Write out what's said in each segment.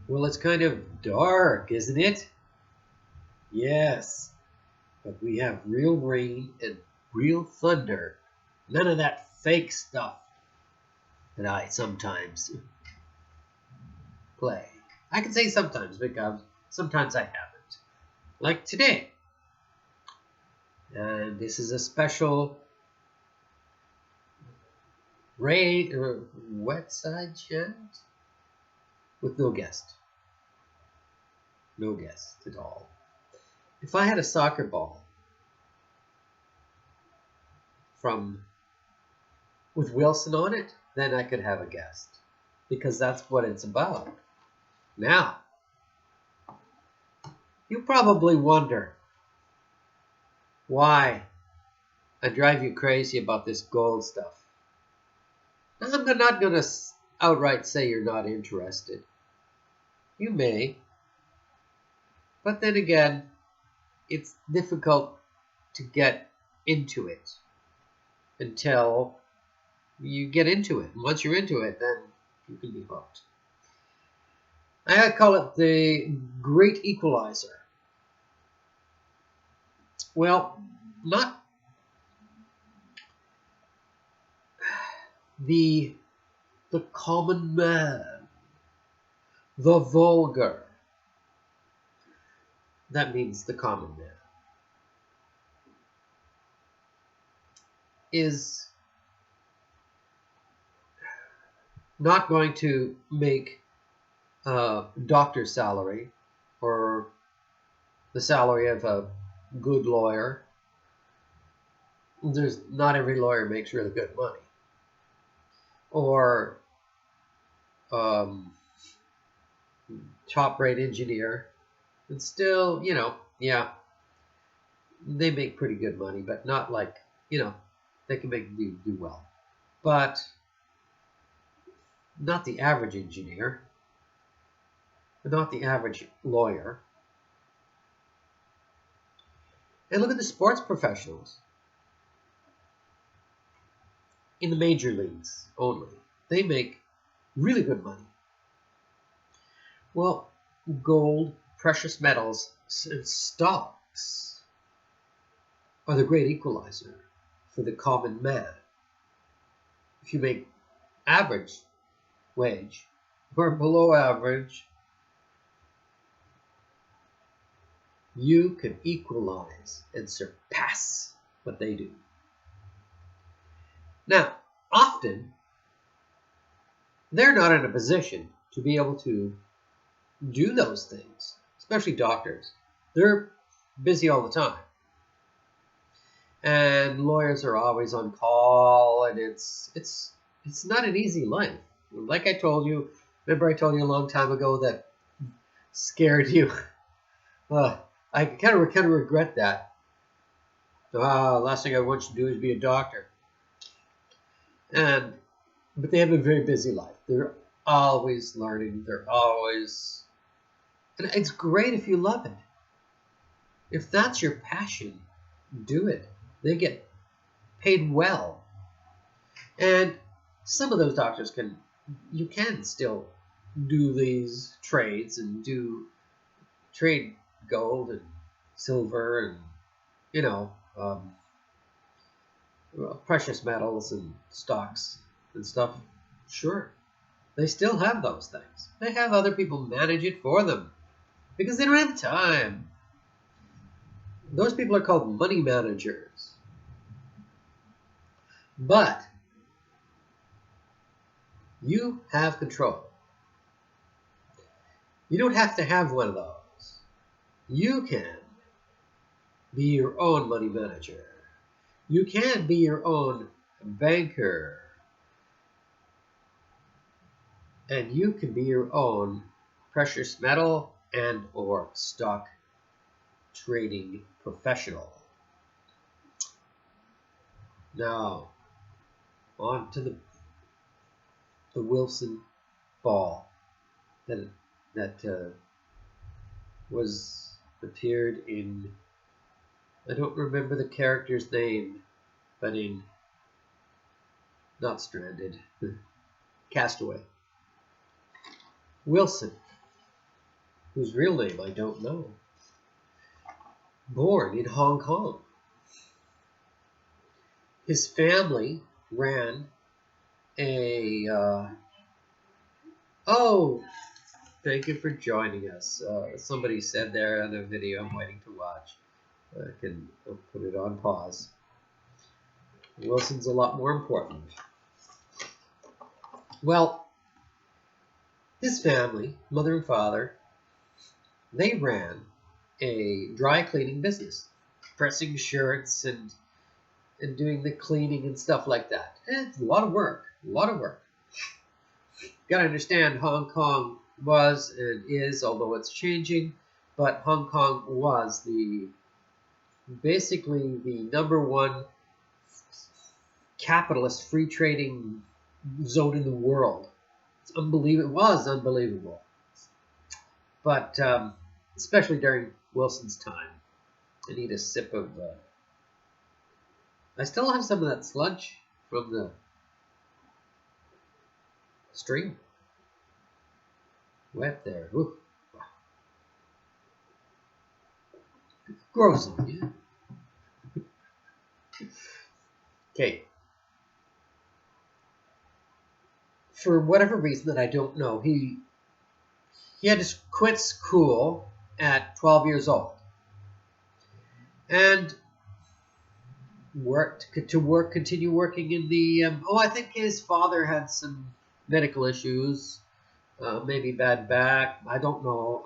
Well, it's kind of dark, isn't it? Yes, but we have real rain and real thunder. None of that fake stuff that I sometimes play. I can say sometimes because sometimes I haven't. Like today. And this is a special rain wet side chant with no guest. No guest at all. If I had a soccer ball from with Wilson on it, then I could have a guest. Because that's what it's about. Now, you probably wonder why I drive you crazy about this gold stuff. I'm not going to outright say you're not interested. You may. But then again, it's difficult to get into it until you get into it. And once you're into it, then you can be hooked. I call it the Great Equalizer. Well, not the common man, the vulgar. That means the common man is not going to make a doctor's salary or the salary of a good lawyer. Not every lawyer makes really good money. Or top-rate engineer. And still, yeah, they make pretty good money, but not like, they can do well. But not the average engineer, not the average lawyer. And look at the sports professionals in the major leagues only. They make really good money. Well, gold, precious metals, and stocks are the great equalizer for the common man. If you make average wage or below average, you can equalize and surpass what they do. Now, often, they're not in a position to be able to do those things, especially doctors. They're busy all the time. And lawyers are always on call, and it's not an easy life. Like I told you, remember I told you a long time ago that scared you. I kind of regret that. Last thing I want you to do is be a doctor. But they have a very busy life. They're always learning. And it's great if you love it. If that's your passion, do it. They get paid well. And some of those doctors you can still do these trades and trade gold and silver and, precious metals and stocks and stuff. Sure. They still have those things. They have other people manage it for them because they don't have time. Those people are called money managers. But you have control. You don't have to have one of those. You can be your own money manager. You can be your own banker. And you can be your own precious metal and or stock trading professional. Now, on to the Wilson ball that appeared in, I don't remember the character's name, but in not Stranded, Castaway. Wilson. whose real name I don't know. Born in Hong Kong. His family ran a oh, thank you for joining us. Somebody said there in a video I'm waiting to watch. I'll put it on pause. Wilson's a lot more important. Well, his family, mother and father, they ran a dry cleaning business, pressing shirts and doing the cleaning and stuff like that. And it's a lot of work, a lot of work. Got to understand, Hong Kong was and is, although it's changing, but Hong Kong was basically the #1 capitalist free trading zone in the world. It's unbelievable. It was unbelievable. But especially during Wilson's time. I need a sip of... I still have some of that sludge from the stream. Wet there. Ooh. Gross on you. Okay. For whatever reason that I don't know, he had to quit school at 12 years old and continue working in the I think his father had some medical issues, maybe bad back. I don't know.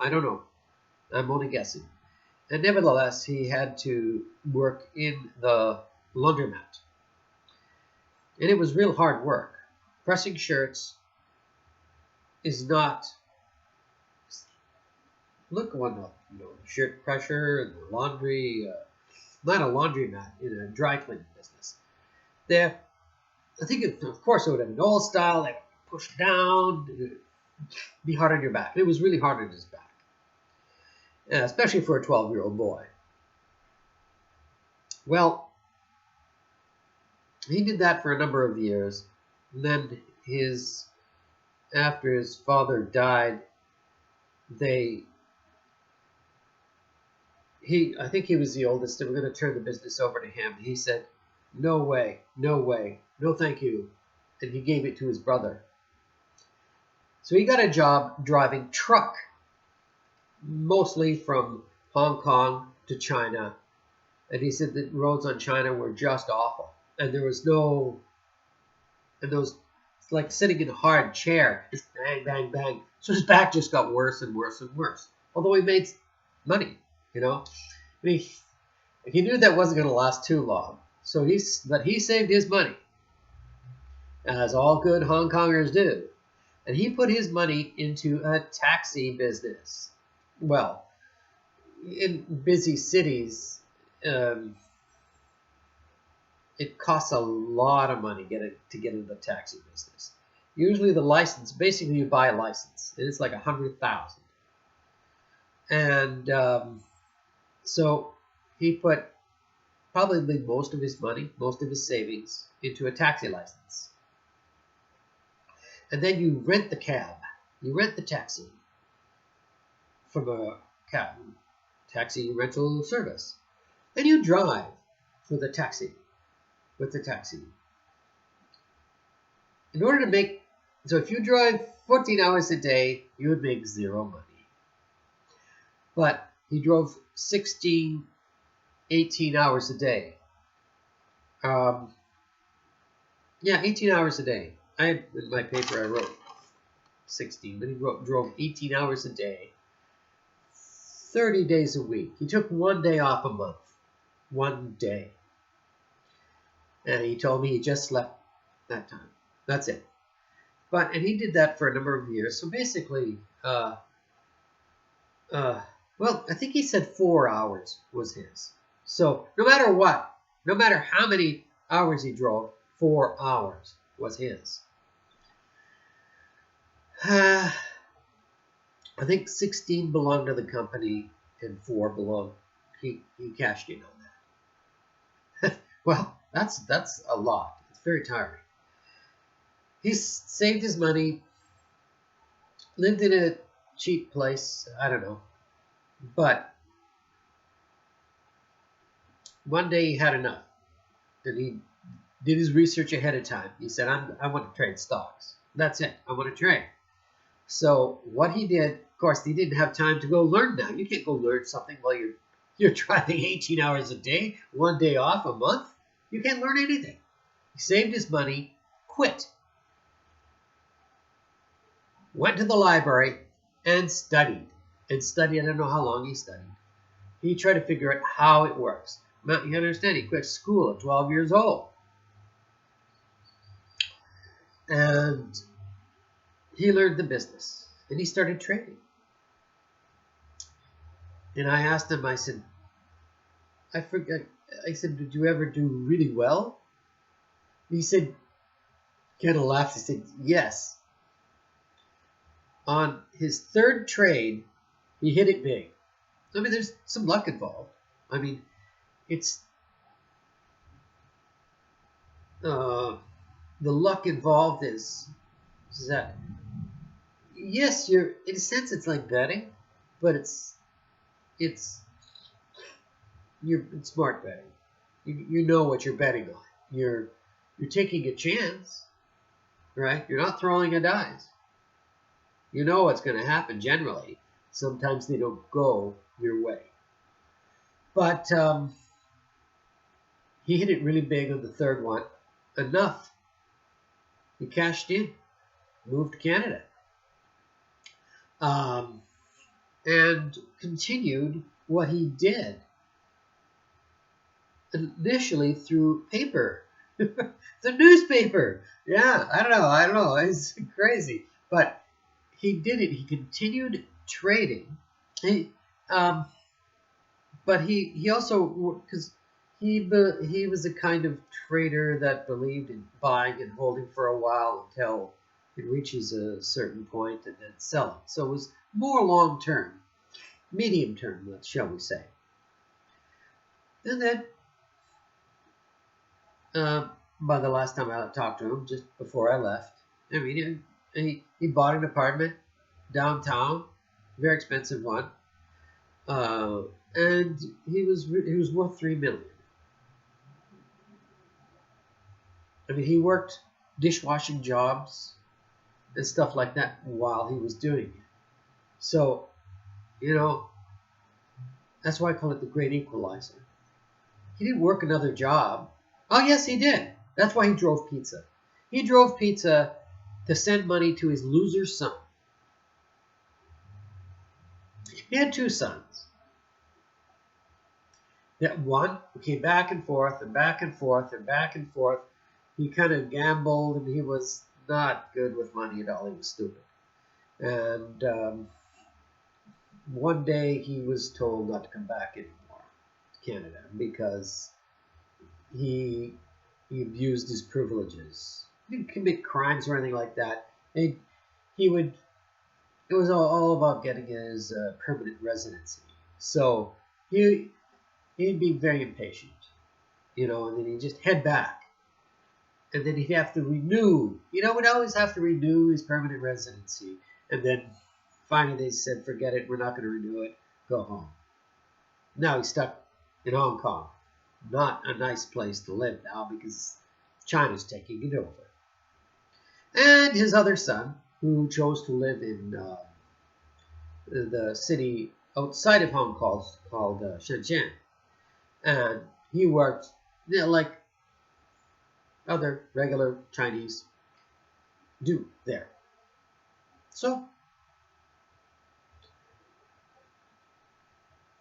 I'm only guessing. And nevertheless, he had to work in the laundromat, and it was real hard work. Pressing shirts is not... Look one up, shirt pressure and the laundry, not a laundromat, in a dry cleaning business. There, I think, of course, it would have an old style, like push down, be hard on your back. It was really hard on his back, especially for a 12-year-old boy. Well, he did that for a number of years, and then after his father died, I think he was the oldest. They were going to turn the business over to him. He said, no way, no way, no thank you. And he gave it to his brother. So he got a job driving truck, mostly from Hong Kong to China. And he said the roads on China were just awful. And there was it's like sitting in a hard chair, just bang, bang, bang. So his back just got worse and worse and worse. Although he made money, I mean, he knew that wasn't going to last too long. But he saved his money, as all good Hong Kongers do. And he put his money into a taxi business. Well, in busy cities, it costs a lot of money to get into the taxi business. Usually the license, basically you buy a license, and it's like $100,000. And so he put probably most of his money, most of his savings, into a taxi license. And then you rent the cab, you rent the taxi from a taxi rental service, and you drive with the taxi. In order to make, so if you drive 14 hours a day, you would make zero money. But he drove 16, 18 hours a day. 18 hours a day. In my paper I wrote 16, but he drove 18 hours a day, 30 days a week. He took 1 day off a month. 1 day. And he told me he just slept that time. That's it. And he did that for a number of years. So basically, well, I think he said 4 hours was his. So no matter what, no matter how many hours he drove, 4 hours was his. I think 16 belonged to the company and 4 belonged. He cashed in on that. Well, that's a lot. It's very tiring. He saved his money, lived in cheap place. I don't know. But one day he had enough, and he did his research ahead of time. He said, I want to trade stocks. That's it. I want to trade. So what he did, of course, he didn't have time to go learn now. You can't go learn something while you're driving 18 hours a day, one day off a month. You can't learn anything. He saved his money, quit, went to the library, and studied. And studied, I don't know how long he studied. He tried to figure out how it works. Now, you understand, he quit school at 12 years old. And he learned the business. And he started trading. And I asked him, I said, did you ever do really well? He said, kind of laughed. He said, yes. On his third trade, he hit it big. I mean, there's some luck involved. I mean, it's the luck involved is that, yes, you're in a sense it's like betting, but it's smart betting. You know what you're betting on. You're taking a chance, right? You're not throwing a dice. You know what's going to happen generally. Sometimes they don't go your way. But he hit it really big on the third one. Enough. He cashed in. Moved to Canada. And continued what he did. Initially through paper. The newspaper. Yeah, I don't know. It's crazy. But he did it. He continued trading. But he also, because he was a kind of trader that believed in buying and holding for a while until it reaches a certain point and then selling. So it was more long term, medium term, shall we say. And then, by the last time I talked to him, just before I left, I mean, he bought an apartment downtown, very expensive one, and he was worth $3 million. I mean, he worked dishwashing jobs and stuff like that while he was doing it. So, that's why I call it the great equalizer. He didn't work another job. Oh, yes, he did. That's why he drove pizza. He drove pizza to send money to his loser son. He had two sons. That one who came back and forth and back and forth and back and forth. He kind of gambled, and he was not good with money at all. He was stupid. And one day he was told not to come back anymore to Canada because he abused his privileges. He didn't commit crimes or anything like that. It was all about getting his permanent residency. So he'd be very impatient, and then he'd just head back. And then he'd have to renew, would always have to renew his permanent residency. And then finally they said, forget it, we're not going to renew it, go home. Now he's stuck in Hong Kong. Not a nice place to live now because China's taking it over. And his other son, who chose to live in the city outside of Hong Kong called Shenzhen. And he worked like other regular Chinese do there. So,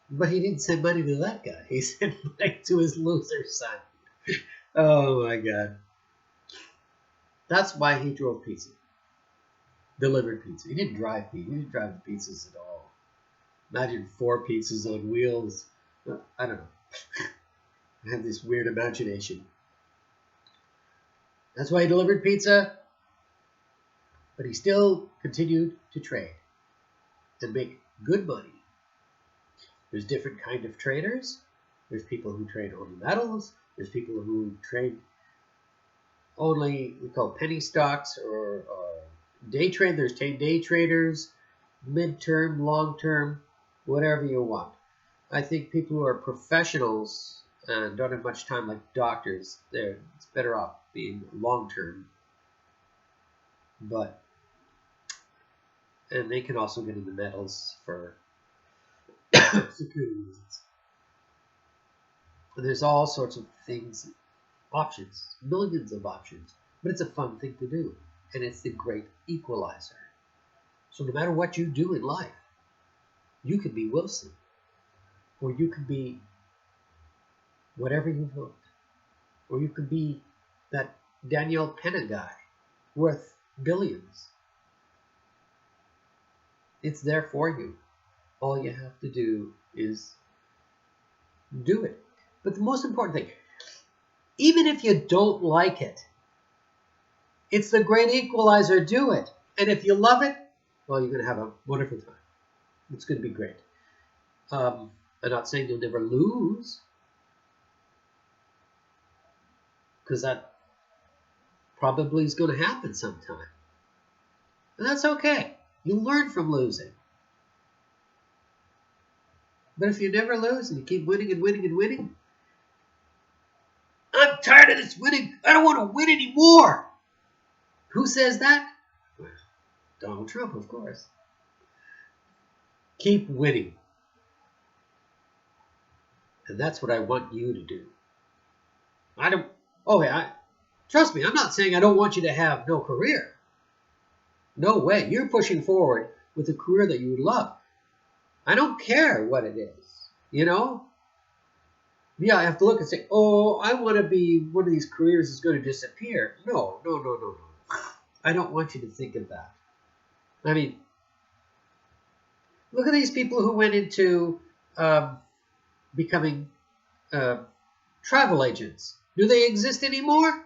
but he didn't send money to that guy. He sent money to his loser son. Oh my God. That's why he drove pizza. Delivered pizza. He didn't drive pizza. He didn't drive the pizzas at all. Imagine 4 pizzas on wheels. I don't know. I have this weird imagination. That's why he delivered pizza. But he still continued to trade and make good money. There's different kind of traders. There's people who trade only metals. There's people who trade only, we call penny stocks or day trade. There's day traders. midterm, long term, whatever you want. I think people who are professionals and don't have much time, like doctors, it's better off being long term. And they can also get in the medals for security reasons. And there's all sorts of things, options, millions of options, but it's a fun thing to do, and it's the great equalizer. So no matter what you do in life, you could be Wilson, or you could be whatever you want, or you could be that Danielle Penna guy worth billions. It's there for you. All you have to do is do it. But the most important thing, even if you don't like it, it's the great equalizer. Do it. And if you love it, well, you're going to have a wonderful time. It's going to be great. I'm not saying you'll never lose, because that probably is going to happen sometime. And that's okay. You learn from losing. But if you never lose and you keep winning and winning and winning, I'm tired of this winning. I don't want to win anymore. Who says that? Well, Donald Trump, of course. Keep winning. And that's what I want you to do. Trust me, I'm not saying I don't want you to have no career. No way. You're pushing forward with a career that you love. I don't care what it is, you know? Yeah, I have to look and say, oh, I want to be one of these careers is going to disappear. No. I don't want you to think of that. I mean, look at these people who went into becoming travel agents. Do they exist anymore?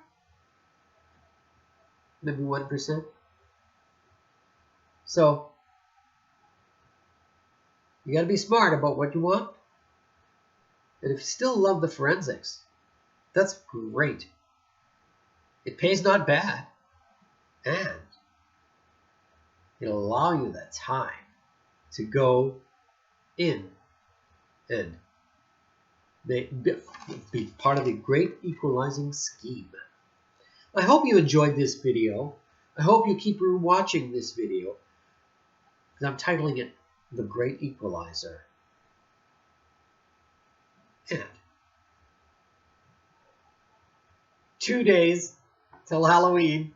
Maybe 1%. So, you got to be smart about what you want. And if you still love the forensics, that's great. It pays not bad. And it'll allow you that time to go in and be part of the great equalizing scheme. I hope you enjoyed this video. I hope you keep watching this video, because I'm titling it The Great Equalizer. And 2 days till Halloween.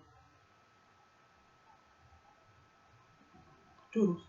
Toodles.